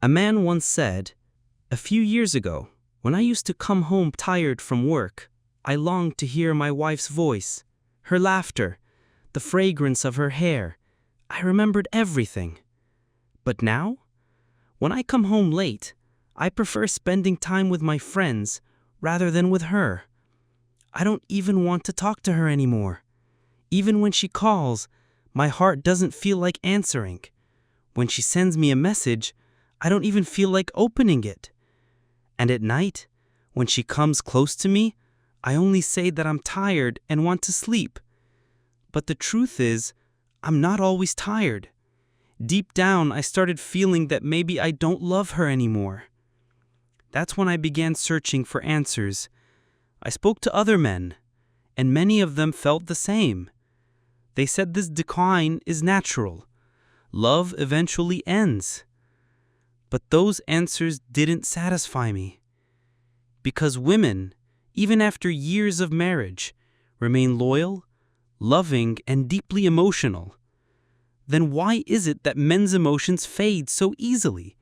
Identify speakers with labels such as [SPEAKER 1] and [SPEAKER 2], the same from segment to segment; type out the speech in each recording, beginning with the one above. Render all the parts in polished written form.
[SPEAKER 1] A man once said, "A few years ago, when I used to come home tired from work, I longed to hear my wife's voice, her laughter, the fragrance of her hair. I remembered everything. But now, when I come home late, I prefer spending time with my friends rather than with her. I don't even want to talk to her anymore. Even when she calls, my heart doesn't feel like answering. When she sends me a message, I don't even feel like opening it. And at night, when she comes close to me, I only say that I'm tired and want to sleep. But the truth is, I'm not always tired. Deep down, I started feeling that maybe I don't love her anymore." That's when I began searching for answers. I spoke to other men, and many of them felt the same. They said this decline is natural. Love eventually ends. But those answers didn't satisfy me. Because women, even after years of marriage, remain loyal, loving, and deeply emotional. Then why is it that men's emotions fade so easily?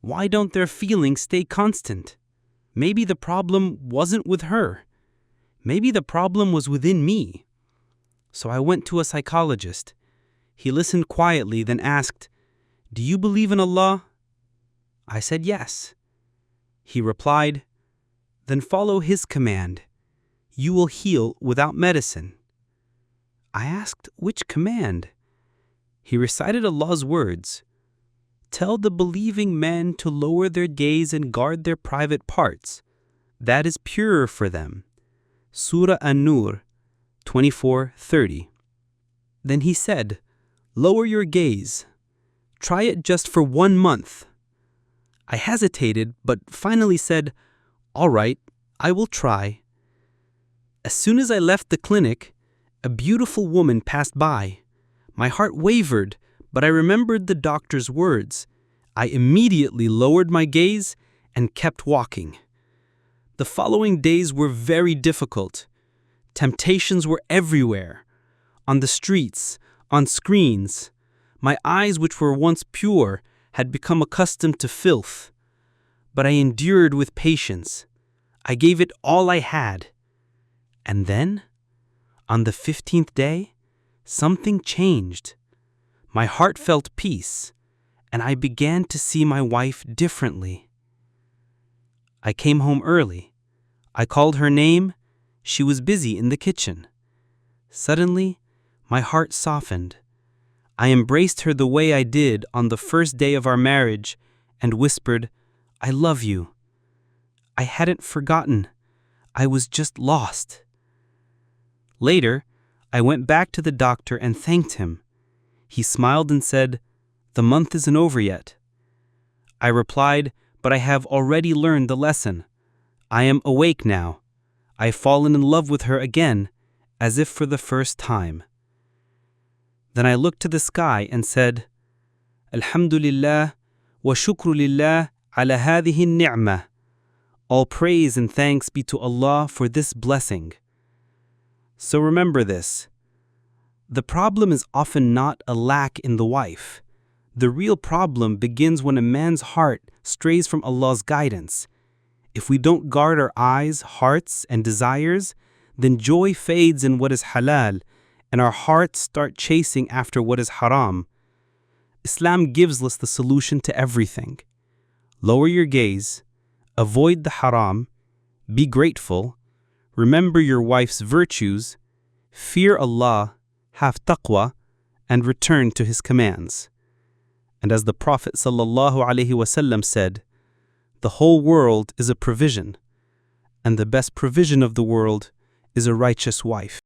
[SPEAKER 1] Why don't their feelings stay constant? Maybe the problem wasn't with her. Maybe the problem was within me. So I went to a psychologist. He listened quietly, then asked, "Do you believe in Allah?" I said yes. He replied, "Then follow His command. You will heal without medicine." I asked, "Which command?" He recited Allah's words, "Tell the believing men to lower their gaze and guard their private parts. That is purer for them." Surah An-Nur 24:30. Then he said, "Lower your gaze. Try it just for 1 month." I hesitated, but finally said, "All right, I will try." As soon as I left the clinic, a beautiful woman passed by. My heart wavered, but I remembered the doctor's words. I immediately lowered my gaze and kept walking. The following days were very difficult. Temptations were everywhere. On the streets, on screens. My eyes, which were once pure, had become accustomed to filth. But I endured with patience. I gave it all I had. And then, on the 15th day, something changed. My heart felt peace, and I began to see my wife differently. I came home early. I called her name. She was busy in the kitchen. Suddenly, my heart softened. I embraced her the way I did on the first day of our marriage and whispered, "I love you." I hadn't forgotten. I was just lost. Later, I went back to the doctor and thanked him. He smiled and said, "The month isn't over yet." I replied, "But I have already learned the lesson. I am awake now. I've fallen in love with her again, as if for the first time." Then I looked to the sky and said, "Alhamdulillah wa shukru lillah ala hadhihi ni'mah." All praise and thanks be to Allah for this blessing. So remember this. The problem is often not a lack in the wife. The real problem begins when a man's heart strays from Allah's guidance. If we don't guard our eyes, hearts, and desires, then joy fades in what is halal, and our hearts start chasing after what is haram. Islam gives us the solution to everything. Lower your gaze, avoid the haram, be grateful, remember your wife's virtues, fear Allah, have taqwa, and return to His commands. And as the Prophet ﷺ said, "The whole world is a provision, and the best provision of the world is a righteous wife."